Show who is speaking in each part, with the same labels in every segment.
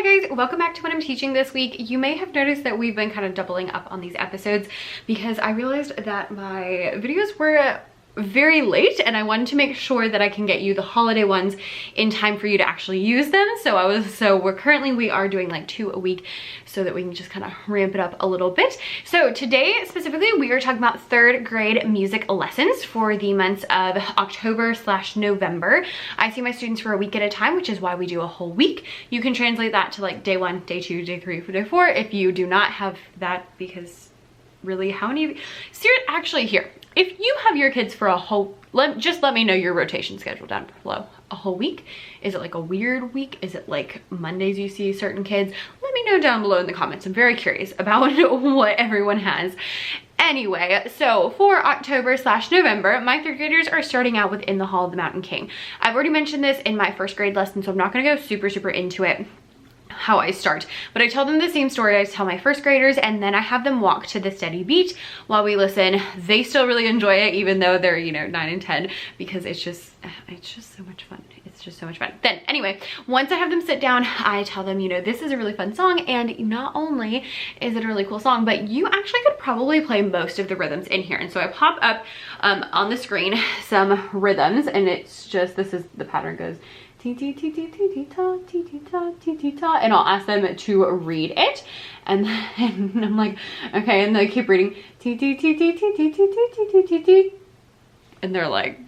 Speaker 1: Hi guys, welcome back to what I'm teaching this week. You may have noticed that we've been kind of doubling up on these episodes because I realized that my videos were very late and I wanted to make sure that I can get you the holiday ones in time for you to actually use them. So we are doing like 2 a week so that we can just kind of ramp it up a little bit. So today specifically we are talking about 3rd grade music lessons for the months of October/November. I see my students for a week at a time, which is why we do a whole week. You can translate that to like day 1, day 2, day 3, day 4 if you do not have that, because really how many actually here, if you have your kids for a whole, just let me know your rotation schedule down below. A whole week? Is it like a weird week? Is it like Mondays you see certain kids? Let me know down below in the comments. I'm very curious about what everyone has. Anyway, so for October/November, my 3rd graders are starting out with In the Hall of the Mountain King. I've already mentioned this in my 1st grade lesson, so I'm not gonna go super into it how I start, but I tell them the same story I tell my 1st graders, and then I have them walk to the steady beat while we listen. They still really enjoy it, even though they're, 9 and 10, because it's just so much fun. It's just so much fun. Then anyway, once I have them sit down, I tell them, this is a really fun song, and not only is it a really cool song, but you actually could probably play most of the rhythms in here. And so I pop up on the screen some rhythms, and it's just, the pattern goes T T T T T T ta T T ta T T ta, and I'll ask them to read it, and I'm like, okay, and they keep reading T T T T T T T T T T T, and they're like,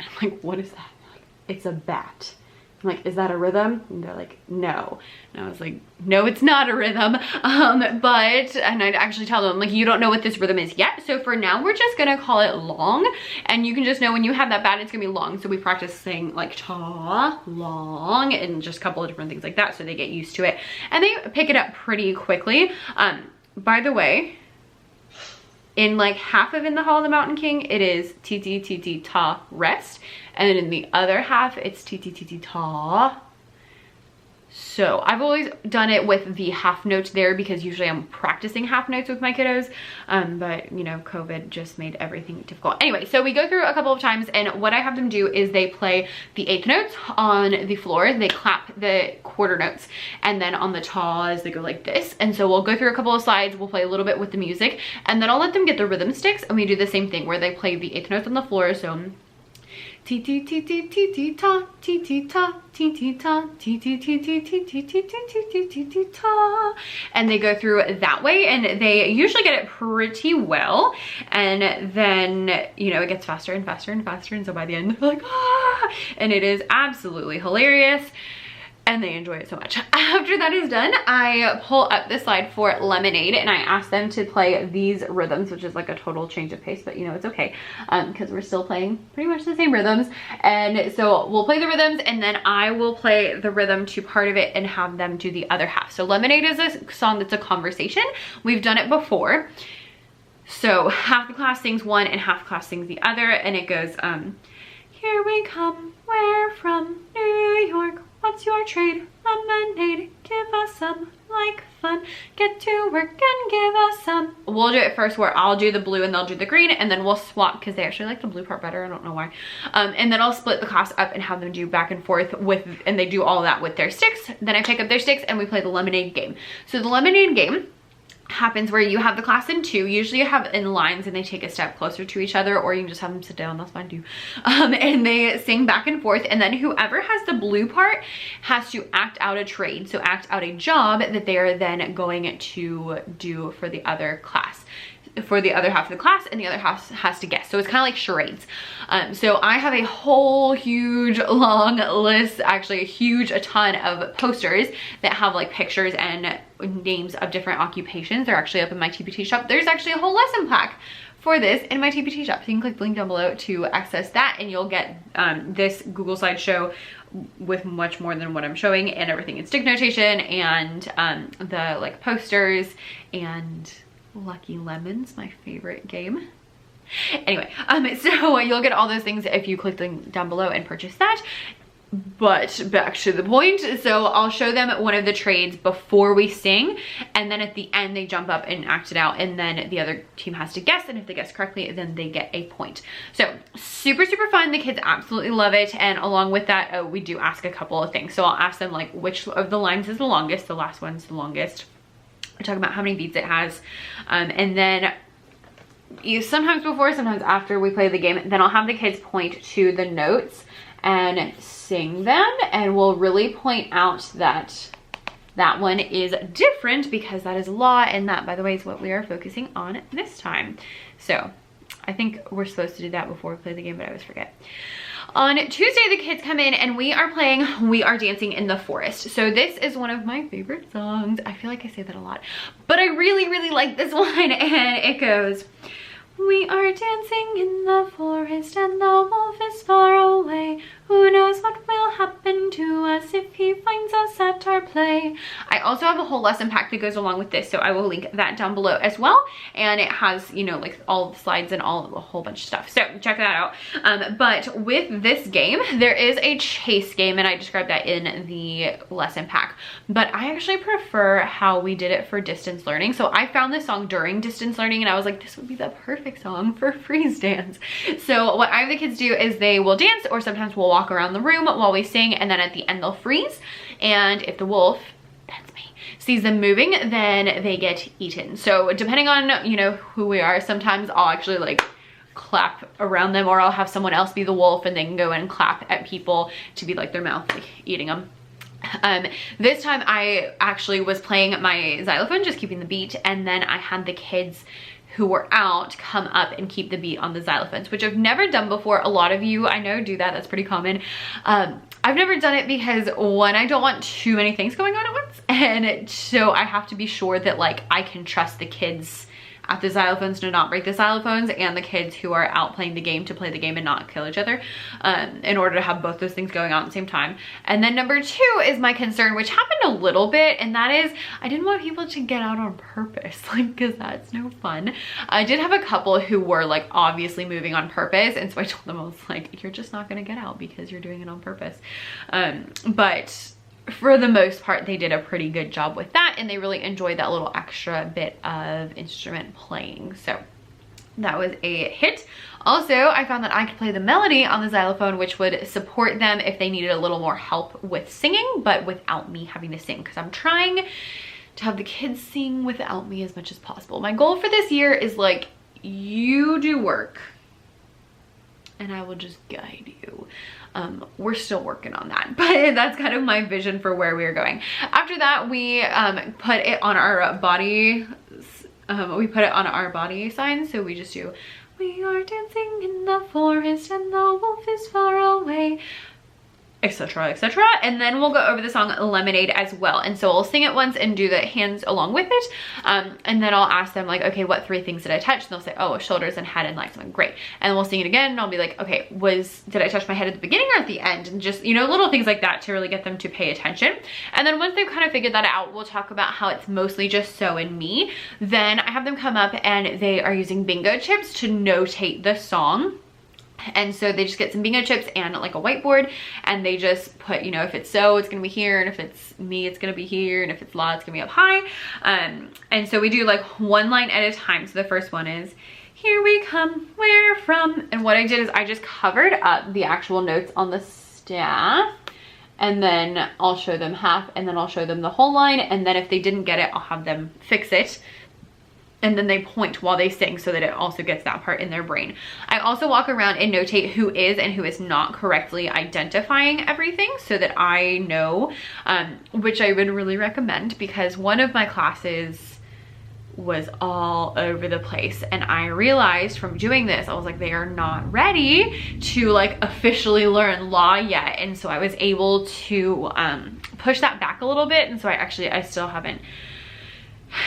Speaker 1: I'm like, what is that? Like, it's a bat. I'm like, is that a rhythm? And they're like, no. And I was like, no, it's not a rhythm. And I'd actually tell them, like, you don't know what this rhythm is yet. So for now, we're just gonna call it long. And you can just know when you have that bat, it's gonna be long. So we practice saying like ta, long, and just a couple of different things like that. So they get used to it. And they pick it up pretty quickly. By the way, in like half of In the Hall of the Mountain King, it is T T T T ta rest. And then in the other half, it's T T T T ta. So I've always done it with the half notes there because usually I'm practicing half notes with my kiddos. But COVID just made everything difficult. Anyway, so we go through a couple of times, and what I have them do is they play the 8th notes on the floor. They clap the quarter notes, and then on the tas, they go like this. And so we'll go through a couple of slides. We'll play a little bit with the music, and then I'll let them get the rhythm sticks, and we do the same thing where they play the 8th notes on the floor. So T T T T T T ta T T ta T T ta T T T T T T T T T T T ta, and they go through that way, and they usually get it pretty well. And then it gets faster and faster and faster, and so by the end they're like, ah, and it is absolutely hilarious. And they enjoy it so much. After that is done, I pull up the slide for Lemonade, and I ask them to play these rhythms, which is like a total change of pace, but it's okay because we're still playing pretty much the same rhythms. And so we'll play the rhythms, and then I will play the rhythm to part of it and have them do the other half. So Lemonade is a song that's a conversation. We've done it before. So half the class sings one and half the class sings the other, and it goes, here we come, we're from New York. What's your trade? Lemonade, give us some, like fun. Get to work and give us some. We'll do it first where I'll do the blue and they'll do the green, and then we'll swap because they actually like the blue part better. I don't know why. And then I'll split the class up and have them do back and forth and they do all that with their sticks. Then I pick up their sticks and we play the Lemonade game. So the Lemonade game happens where you have the class in 2. Usually you have in lines and they take a step closer to each other, or you can just have them sit down, that's fine too. And they sing back and forth, and then whoever has the blue part has to act out a trade, so act out a job that they are then going to do for the other class, for the other half of the class, and the other half has to guess. So it's kind of like charades. So I have a whole huge long list, actually a ton of posters that have like pictures and names of different occupations. They're actually up in my TPT shop. There's actually a whole lesson plaque for this in my TPT shop. So you can click the link down below to access that, and you'll get this Google slideshow with much more than what I'm showing, and everything in stick notation, and the like posters, and Lucky Lemons, my favorite game. Anyway, so you'll get all those things if you click the link down below and purchase that. But back to the point. So I'll show them one of the trades before we sing, and then at the end they jump up and act it out, and then the other team has to guess, and if they guess correctly then they get a point. So super fun. The kids absolutely love it. And along with that, we do ask a couple of things. So I'll ask them like which of the lines is the longest. The last one's the longest. We talk about how many beats it has, and then sometimes before, sometimes after we play the game, then I'll have the kids point to the notes and sing them, and we'll really point out that that one is different because that is law, and that, by the way, is what we are focusing on this time. So I think we're supposed to do that before we play the game, but I always forget. On Tuesday, the kids come in and we are playing We Are Dancing in the Forest. So this is one of my favorite songs. I feel like I say that a lot, but I really like this one, and it goes, we are dancing in the forest and the wolf is far away. Who knows what will happen to us if he finds us at our play. I also have a whole lesson pack that goes along with this, so I will link that down below as well. And it has, you know, like all the slides and a whole bunch of stuff. So check that out. But with this game, there is a chase game, and I described that in the lesson pack. But I actually prefer how we did it for distance learning. So I found this song during distance learning, and I was like, this would be the perfect song for freeze dance. So what I have the kids do is they will dance, or sometimes we'll walk around the room while we sing, and then at the end they'll freeze, and if the wolf, that's me, sees them moving, then they get eaten. So depending on, you know, who we are, sometimes I'll actually like clap around them, or I'll have someone else be the wolf and they can go and clap at people to be like their mouth like eating them. This time I actually was playing my xylophone, just keeping the beat, and then I had the kids who were out come up and keep the beat on the xylophones, which I've never done before. A lot of you I know do that. That's pretty common. I've never done it because, one, I don't want too many things going on at once, and so I have to be sure that like I can trust the kids at the xylophones to not break the xylophones, and the kids who are out playing the game to play the game and not kill each other, in order to have both those things going on at the same time. And then number two is my concern, which happened a little bit, and that is I didn't want people to get out on purpose, like, because that's no fun. I did have a couple who were like obviously moving on purpose, and so I told them, I was like, you're just not gonna get out because you're doing it on purpose. But for the most part, they did a pretty good job with that, and they really enjoyed that little extra bit of instrument playing. So that was a hit. Also, I found that I could play the melody on the xylophone, which would support them if they needed a little more help with singing, but without me having to sing, because I'm trying to have the kids sing without me as much as possible. My goal for this year is like, you do work and I will just guide you. We're still working on that, but that's kind of my vision for where we are going. After that, we put it on our body. We put it on our body sign. So we just do, we are dancing in the forest and the wolf is far away, etc, etc, and then we'll go over the song Lemonade as well. And so I'll sing it once and do the hands along with it, and then I'll ask them like, okay, what 3 things did I touch? And they'll say, oh, shoulders and head and legs. I'm like, great. And we'll sing it again, and I'll be like, okay, did I touch my head at the beginning or at the end? And just, you know, little things like that to really get them to pay attention. And then once they've kind of figured that out, we'll talk about how it's mostly just so and me. Then I have them come up and they are using bingo chips to notate the song. And so they just get some bingo chips and like a whiteboard, and they just put, you know, if it's so, it's gonna be here, and if it's me, it's gonna be here, and if it's la, it's gonna be up high. And so we do like one line at a time. So the first one is, here we come, where from? And what I did is I just covered up the actual notes on the staff, and then I'll show them half, and then I'll show them the whole line, and then if they didn't get it, I'll have them fix it. And then they point while they sing so that it also gets that part in their brain. I also walk around and notate who is and who is not correctly identifying everything so that I know, which I would really recommend, because one of my classes was all over the place, and I realized from doing this, I was like, they are not ready to like officially learn law yet. And so I was able to push that back a little bit, and so I still haven't.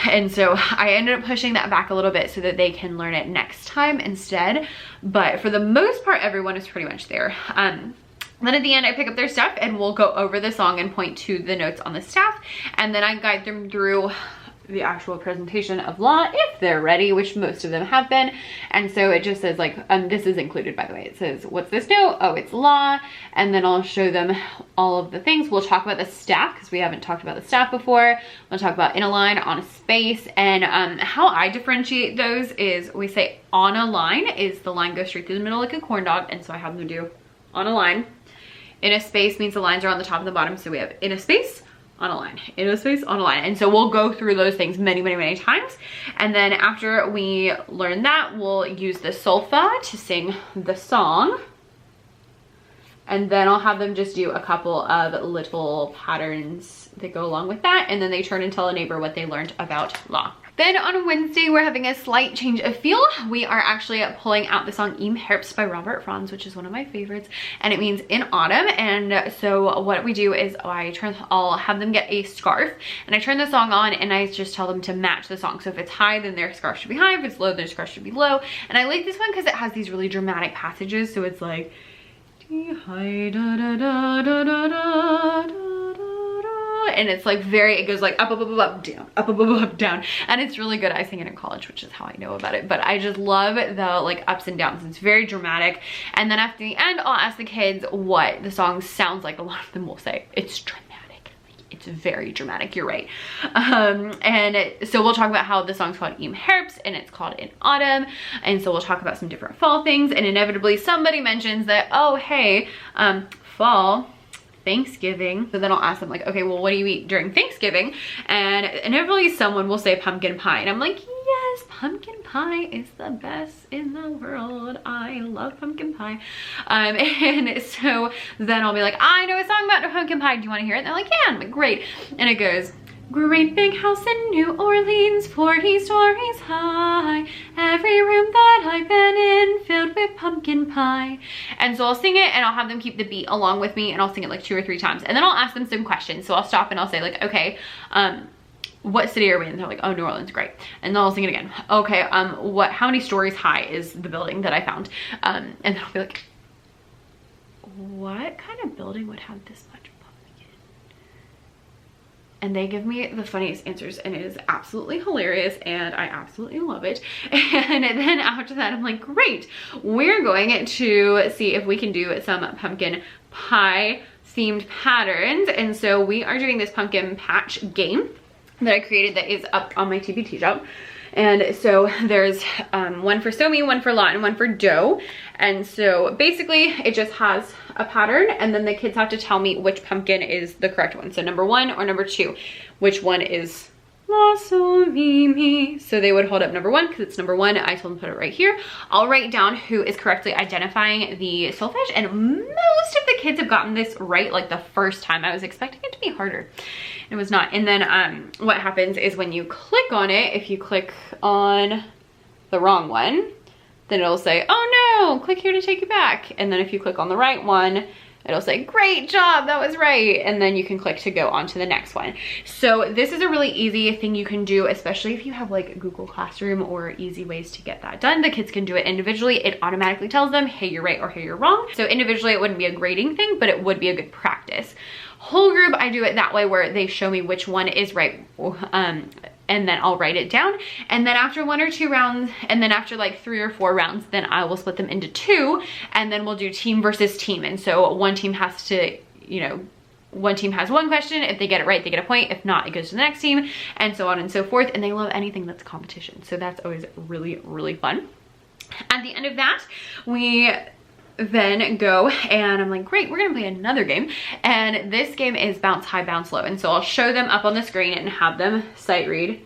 Speaker 1: And so I ended up pushing that back a little bit so that they can learn it next time instead. But for the most part, everyone is pretty much there. Then at the end, I pick up their stuff and we'll go over the song and point to the notes on the staff. And then I guide them through the actual presentation of law if they're ready, which most of them have been. And so it just says like, this is included, by the way. It says, what's this note? Oh, it's law. And then I'll show them all of the things. We'll talk about the staff because we haven't talked about the staff before. We'll talk about in a line, on a space, and how I differentiate those is we say on a line is the line goes straight through the middle like a corn dog. And so I have them do on a line. In a space means the lines are on the top and the bottom. So we have in a space, on a line, in a space, on a line. And so we'll go through those things many, many, many times. And then after we learn that, we'll use the solfa to sing the song. And then I'll have them just do a couple of little patterns that go along with that. And then they turn and tell a neighbor what they learned about law. Then on Wednesday, we're having a slight change of feel. We are actually pulling out the song Im Herbst by Robert Franz, which is one of my favorites, and it means in autumn. And so what we do is I'll have them get a scarf, and I turn the song on, and I just tell them to match the song. So if it's high, then their scarf should be high. If it's low, their scarf should be low. And I like this one because it has these really dramatic passages. So it's like, high, da, da, da, da, da, da, da. And it's like it goes like up, up, up, up, up, down, up, up, up, up, down. And it's really good. I sang it in college, which is how I know about it. But I just love the like ups and downs. It's very dramatic. And then after the end, I'll ask the kids what the song sounds like. A lot of them will say it's dramatic. It's very dramatic. You're right. And so we'll talk about how the song's called Im Herbst and it's called In Autumn. And so we'll talk about some different fall things. And inevitably somebody mentions that, oh, hey, fall, Thanksgiving. So then I'll ask them like, okay, well, what do you eat during Thanksgiving? And inevitably someone will say pumpkin pie. And I'm like, yes, pumpkin pie is the best in the world. I love pumpkin pie. And so then I'll be like, I know a song about pumpkin pie. Do you want to hear it? And they're like, yeah. I'm like, great. And it goes, great big house in New Orleans, 40 stories high. Every room that I've been in filled with pumpkin pie. And so I'll sing it and I'll have them keep the beat along with me and I'll sing it like 2 or 3 times. And then I'll ask them some questions. So I'll stop and I'll say like, okay, what city are we in? And they're like, oh, New Orleans, great. And then I'll sing it again. Okay, how many stories high is the building that I found? And then I'll be like, what kind of building would have this much? And they give me the funniest answers and it is absolutely hilarious and I absolutely love it. And then after that, I'm like, great, we're going to see if we can do some pumpkin pie themed patterns. And so we are doing this pumpkin patch game that I created that is up on my TBT shop. And so there's one for Somi, one for Lot, and one for Doe. And so basically it just has a pattern and then the kids have to tell me which pumpkin is the correct one. So number 1 or number 2, which one is La Sol Mi Mi. So they would hold up number 1 because it's number 1. I told them to put it right here. I'll write down who is correctly identifying the solfege, and most of the kids have gotten this right like the first time. I was expecting it to be harder. It was not. And then what happens is when you click on it, if you click on the wrong one, then it'll say, oh no, click here to take you back. And then if you click on the right one, it'll say, great job, that was right. And then you can click to go on to the next one. So this is a really easy thing you can do, especially if you have like Google Classroom or easy ways to get that done. The kids can do it individually. It automatically tells them, hey, you're right or hey, you're wrong. So individually, it wouldn't be a grading thing, but it would be a good practice. Whole group, I do it that way where they show me which one is right. And then I'll write it down. And then after 1 or 2 rounds, and then after like 3 or 4 rounds, then I will split them into 2 and then we'll do team versus team. And so one team has to, one team has one question. If they get it right, they get a point. If not, it goes to the next team and so on and so forth. And they love anything that's competition. So that's always really, really fun. At the end of that, we then go and I'm like, great, we're gonna play another game. And this game is bounce high, bounce low. And so I'll show them up on the screen and have them sight read.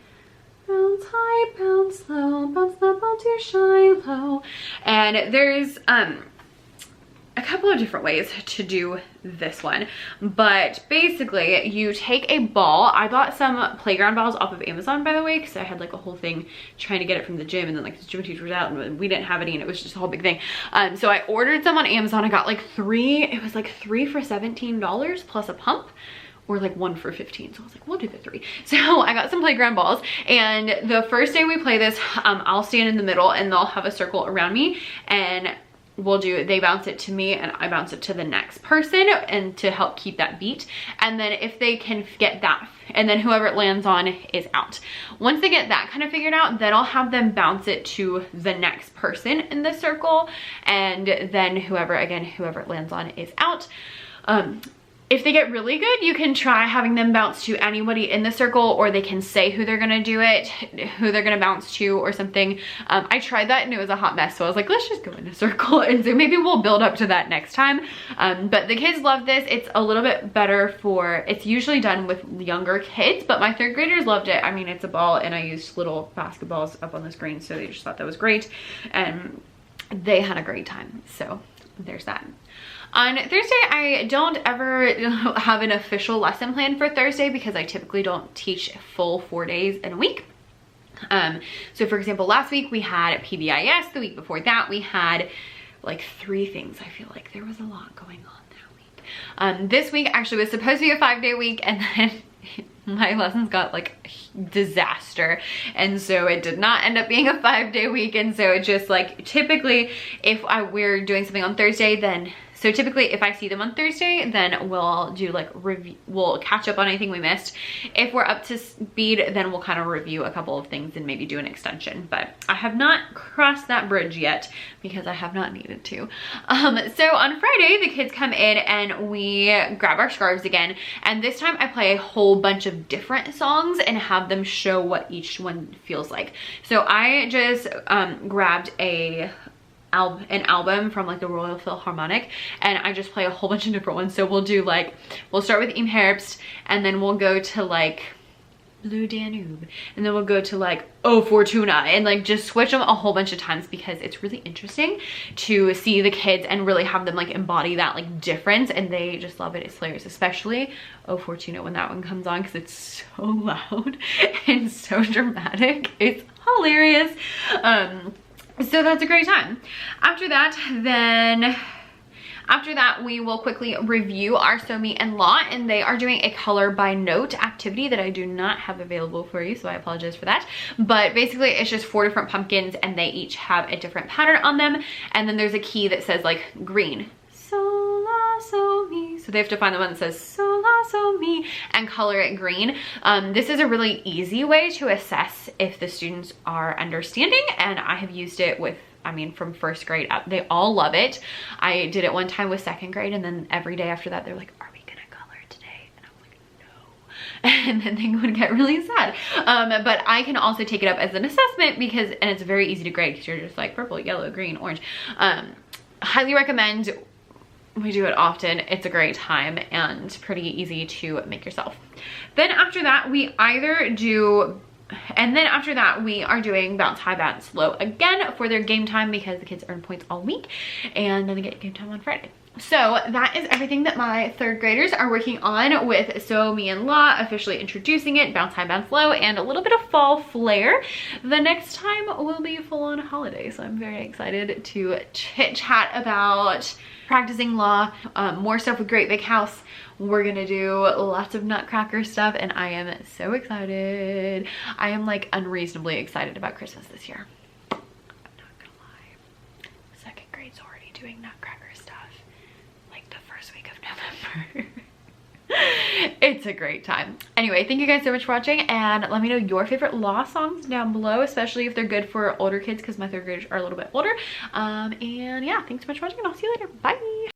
Speaker 1: Bounce high, bounce low, bounce the ball to Shiloh. And there's a couple of different ways to do this one, but basically you take a ball. I bought some playground balls off of Amazon, by the way, because I had like a whole thing trying to get it from the gym, and then like the gym teacher was out and we didn't have any and it was just a whole big thing. So I ordered some on Amazon. I got like 3, it was like 3 for $17 plus a pump, or like 1 for 15. So I was like, we'll do the 3. So I got some playground balls, and the first day we play this, I'll stand in the middle and they'll have a circle around me, and they bounce it to me and I bounce it to the next person, and to help keep that beat. And then if they can get that, and then whoever it lands on is out. Once they get that kind of figured out, then I'll have them bounce it to the next person in the circle, and then whoever it lands on is out. If they get really good, you can try having them bounce to anybody in the circle, or they can say who they're gonna do it, who they're gonna bounce to or something. I tried that and it was a hot mess, so I was like, let's just go in a circle, and so maybe we'll build up to that next time. But the kids love this. It's a little bit better it's usually done with younger kids, but my 3rd graders loved it. I mean, it's a ball and I used little basketballs up on the screen, so they just thought that was great, and they had a great time. So there's that. On Thursday, I don't ever have an official lesson plan for Thursday because I typically don't teach full 4 days in a week. So for example, last week we had PBIS. The week before that we had like 3 things. I feel like there was a lot going on that week. This week actually was supposed to be a 5-day week, and then my lessons got like disaster, and so it did not end up being a 5-day week. And so it just like, typically if we're doing something on Thursday, then so typically if I see them on Thursday, then we'll do like we'll catch up on anything we missed. If we're up to speed, then we'll kind of review a couple of things and maybe do an extension, but I have not crossed that bridge yet because I have not needed to. So on Friday, the kids come in and we grab our scarves again, and this time I play a whole bunch of different songs and have them show what each one feels like. So I just grabbed an album from like the Royal Philharmonic, and I just play a whole bunch of different ones. So we'll do like, we'll start with Im Herbst, and then we'll go to like Blue Danube, and then we'll go to like Oh Fortuna, and like just switch them a whole bunch of times because it's really interesting to see the kids and really have them like embody that like difference, and they just love it. It's hilarious, especially Oh Fortuna when that one comes on, because it's so loud and so dramatic. It's hilarious. So that's a great time. After that, we will quickly review our So Me and Law, and they are doing a color by note activity that I do not have available for you, so I apologize for that. But basically it's just 4 different pumpkins, and they each have a different pattern on them, and then there's a key that says like green. So la, so me. So they have to find the one that says so la, so me, and color it green. This is a really easy way to assess if the students are understanding, and I have used it with, I mean, from 1st grade up. They all love it. I did it one time with 2nd grade, and then every day after that they're like, are we gonna color today? And I'm like, no. And then they would get really sad. But I can also take it up as an assessment because, and it's very easy to grade because you're just like purple, yellow, green, orange. Highly recommend. We do it often. It's a great time and pretty easy to make yourself. Then after that, we are doing bounce high, bounce low again for their game time because the kids earn points all week, and then they get game time on Friday. So that is everything that my 3rd graders are working on with So Me and Law, officially introducing it, bounce high, bounce low, and a little bit of fall flair. The next time will be full on holiday, so I'm very excited to chit chat about practicing law, more stuff with Great Big House. We're gonna do lots of Nutcracker stuff, and I am so excited. I am like unreasonably excited about Christmas this year. I'm not gonna lie. 2nd grade's already doing Nutcracker stuff like the 1st week of November. It's a great time. Anyway, thank you guys so much for watching, and let me know your favorite law songs down below, especially if they're good for older kids, because my 3rd graders are a little bit older. And yeah, thanks so much for watching, and I'll see you later. Bye.